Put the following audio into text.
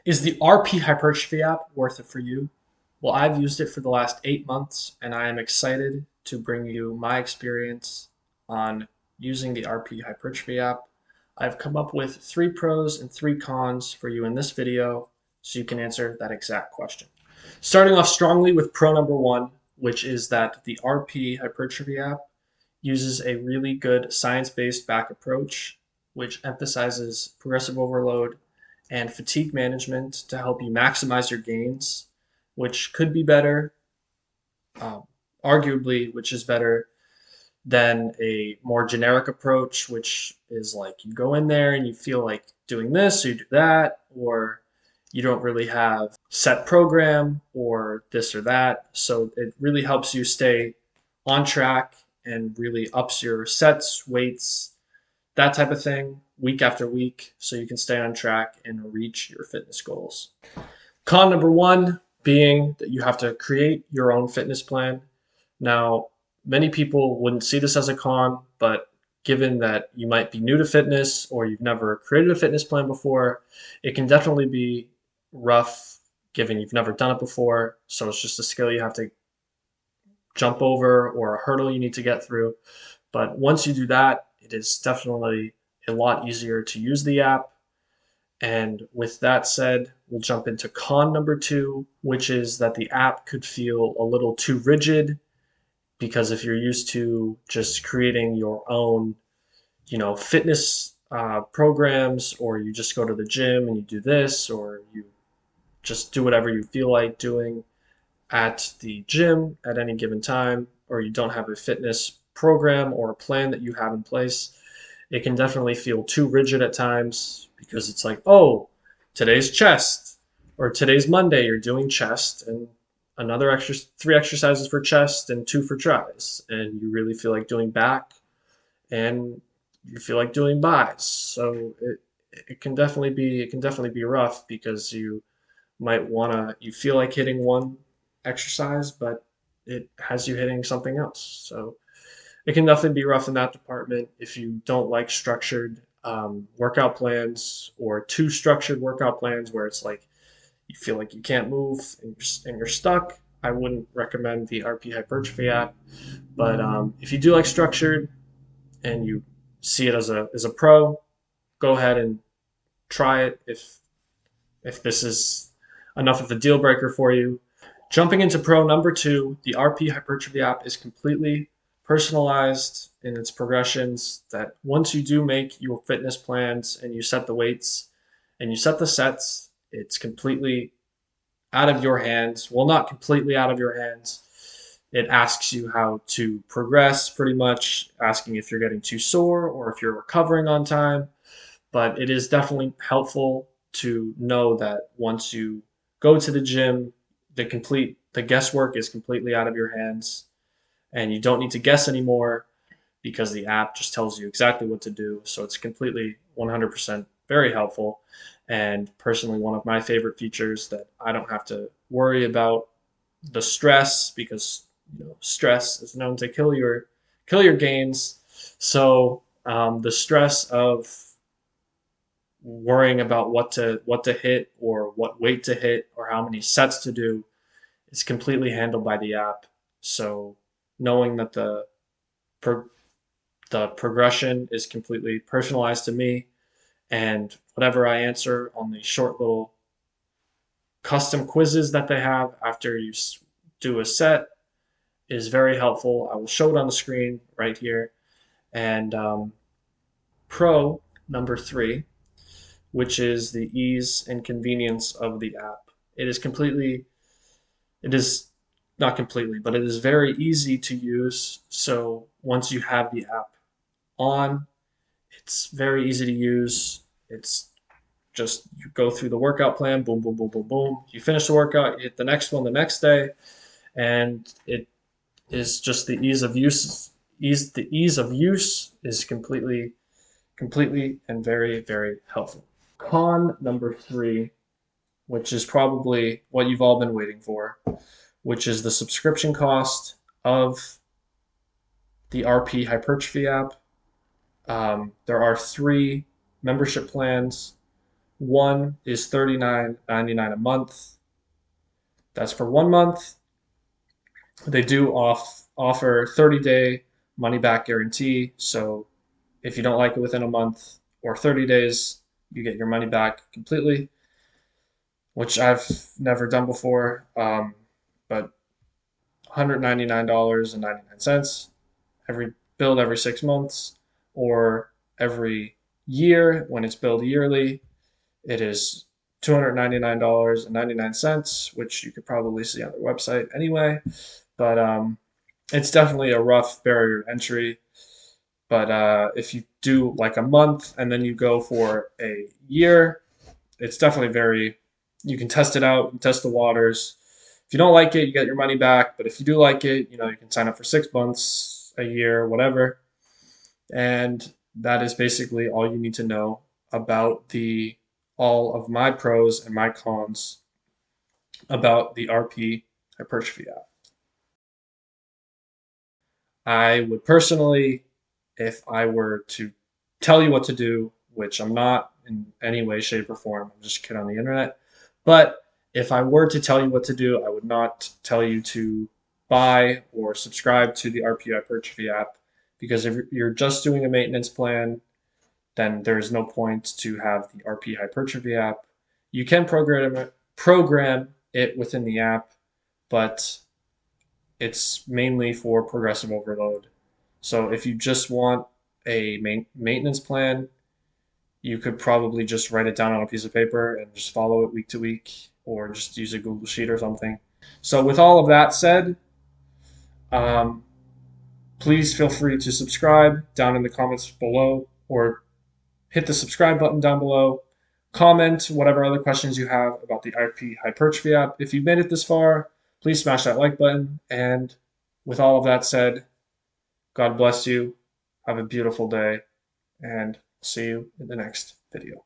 Is the RP Hypertrophy app worth it for you? Well, I've used it for the last 8 months and I am excited to bring you my experience on using the RP Hypertrophy app. I've come up with 3 pros and 3 cons for you in this video so you can answer that exact question. Starting off strongly with pro number 1, which is that the RP Hypertrophy app uses a really good science-based back approach, which emphasizes progressive overload and fatigue management to help you maximize your gains, which could be better, um, arguably, which is better than a more generic approach, which is like you go in there and you feel like doing this, or you do that, or you don't really have set program or this or that. So it really helps you stay on track and really ups your sets, weights, that type of thing week after week so you can stay on track and reach your fitness goals. Con number 1 being that you have to create your own fitness plan. Now, many people wouldn't see this as a con, but given that you might be new to fitness or you've never created a fitness plan before, it can definitely be rough given you've never done it before. So it's just a skill you have to jump over or a hurdle you need to get through. But once you do that, it is definitely a lot easier to use the app. And with that said, we'll jump into con number 2, which is that the app could feel a little too rigid because if you're used to just creating your own, fitness programs, or you just go to the gym and you do this, or you just do whatever you feel like doing at the gym at any given time, or you don't have a fitness program or a plan that you have in place, it can definitely feel too rigid at times because it's like, oh, today's chest, or today's Monday, you're doing chest and another 3 exercises for chest and 2 for tris, and you really feel like doing back and you feel like doing buys. So it can definitely be rough because you feel like hitting one exercise, but it has you hitting something else. So it can definitely be rough in that department if you don't like structured workout plans or too structured workout plans where it's like you feel like you can't move and you're stuck. I wouldn't recommend the RP Hypertrophy app. But if you do like structured and you see it as a pro, go ahead and try it if this is enough of a deal breaker for you. Jumping into pro number 2, the RP Hypertrophy app is completely personalized in its progressions. That once you do make your fitness plans and you set the weights and you set the sets, it's completely out of your hands. Well, not completely out of your hands. It asks you how to progress, pretty much asking if you're getting too sore or if you're recovering on time. But it is definitely helpful to know that once you go to the gym, the guesswork is completely out of your hands and you don't need to guess anymore because the app just tells you exactly what to do. So it's completely 100% very helpful. And personally, one of my favorite features that I don't have to worry about the stress because stress is known to kill your gains. So the stress of worrying about what to hit or what weight to hit or how many sets to do is completely handled by the app. So knowing that pro- the progression is completely personalized to me, and whatever I answer on the short little custom quizzes that they have after you do a set is very helpful. I will show it on the screen right here. And pro number 3, which is the ease and convenience of the app. It is not completely, but it is very easy to use. So once you have the app on, it's very easy to use. It's just you go through the workout plan, boom, boom, boom, boom, boom. You finish the workout, you hit the next one the next day, and it is just the ease of use. The ease of use is completely and very, very helpful. Con number 3, which is probably what you've all been waiting for, which is the subscription cost of the RP Hypertrophy app. There are 3 membership plans One is $39.99 a month. That's for 1 month. They do offer 30-day money back guarantee. So if you don't like it within a month or 30 days, you get your money back completely, which I've never done before. But $199.99 every billed every 6 months, or every year when it's billed yearly, it is $299.99, which you could probably see on their website anyway. But it's definitely a rough barrier to entry. But if you do like a month and then you go for a year, it's definitely very, you can test it out, and test the waters. If you don't like it, you get your money back. But if you do like it, you can sign up for 6 months, a year, whatever. And that is basically all you need to know about the all of my pros and my cons about the RP Hypertrophy app. I would personally, if I were to tell you what to do, which I'm not in any way, shape, or form, I'm just a kid on the internet, but if I were to tell you what to do, I would not tell you to buy or subscribe to the RP Hypertrophy app, because if you're just doing a maintenance plan, then there is no point to have the RP Hypertrophy app. You can program it within the app, but it's mainly for progressive overload. So if you just want a maintenance plan, you could probably just write it down on a piece of paper and just follow it week to week, or just use a Google Sheet or something. So with all of that said, um, please feel free to subscribe down in the comments below, or hit the subscribe button down below. Comment whatever other questions you have about the RP Hypertrophy app. If you've made it this far, please smash that like button. And with all of that said, God bless you. Have a beautiful day, and see you in the next video.